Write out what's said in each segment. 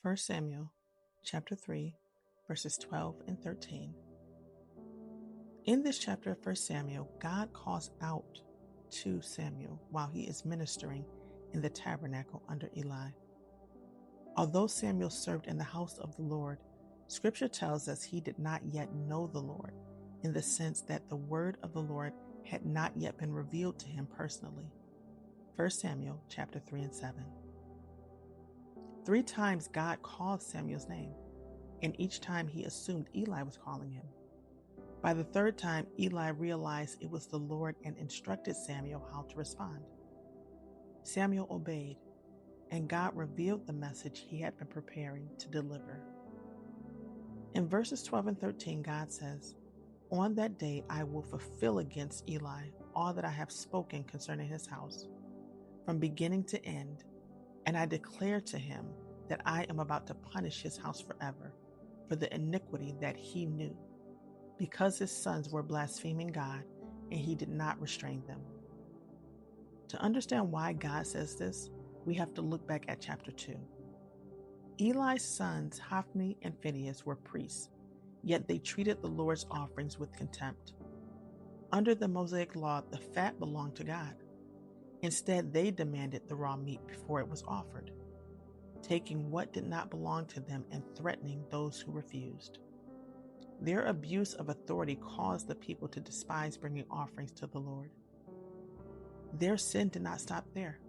1 Samuel chapter 3, verses 12 and 13. In this chapter of 1 Samuel, God calls out to Samuel while he is ministering in the tabernacle under Eli. Although Samuel served in the house of the Lord, Scripture tells us he did not yet know the Lord, in the sense that the word of the Lord had not yet been revealed to him personally. 1 Samuel chapter 3 and 7. 3 times God called Samuel's name, and each time he assumed Eli was calling him. By the third time, Eli realized it was the Lord and instructed Samuel how to respond. Samuel obeyed, and God revealed the message he had been preparing to deliver. In verses 12 and 13, God says, "On that day I will fulfill against Eli all that I have spoken concerning his house, from beginning to end, and I declare to him that I am about to punish his house forever for the iniquity that he knew, because his sons were blaspheming God, and he did not restrain them." To understand why God says this, we have to look back at chapter 2. Eli's sons, Hophni and Phinehas, were priests, yet they treated the Lord's offerings with contempt. Under the Mosaic law, the fat belonged to God. Instead, they demanded the raw meat before it was offered, taking what did not belong to them and threatening those who refused. Their abuse of authority caused the people to despise bringing offerings to the Lord. Their sin did not stop there.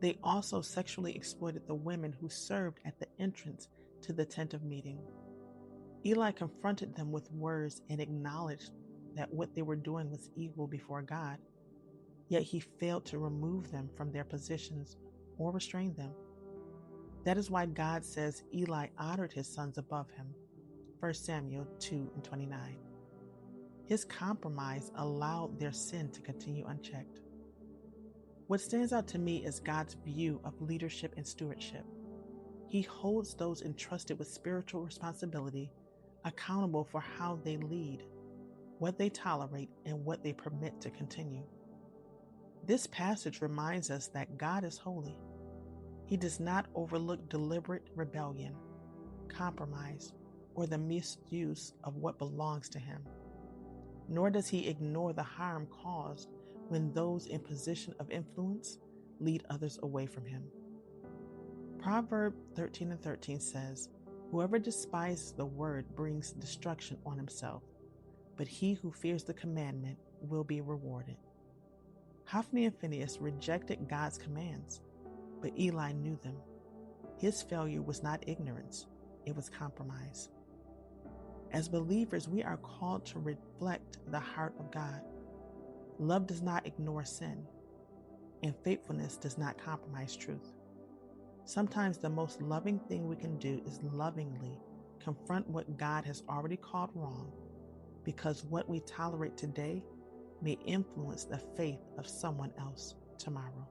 They also sexually exploited the women who served at the entrance to the tent of meeting. Eli confronted them with words and acknowledged that what they were doing was evil before God, yet he failed to remove them from their positions or restrain them. That is why God says Eli honored his sons above him. 1 Samuel 2 and 29. His compromise allowed their sin to continue unchecked. What stands out to me is God's view of leadership and stewardship. He holds those entrusted with spiritual responsibility accountable for how they lead, what they tolerate, and what they permit to continue. This passage reminds us that God is holy. He does not overlook deliberate rebellion, compromise, or the misuse of what belongs to him. Nor does he ignore the harm caused when those in position of influence lead others away from him. Proverbs 13 and 13 says, "Whoever despises the word brings destruction on himself, but he who fears the commandment will be rewarded." Hophni and Phinehas rejected God's commands, but Eli knew them. His failure was not ignorance, it was compromise. As believers, we are called to reflect the heart of God. Love does not ignore sin, and faithfulness does not compromise truth. Sometimes the most loving thing we can do is lovingly confront what God has already called wrong, because what we tolerate today may influence the faith of someone else tomorrow.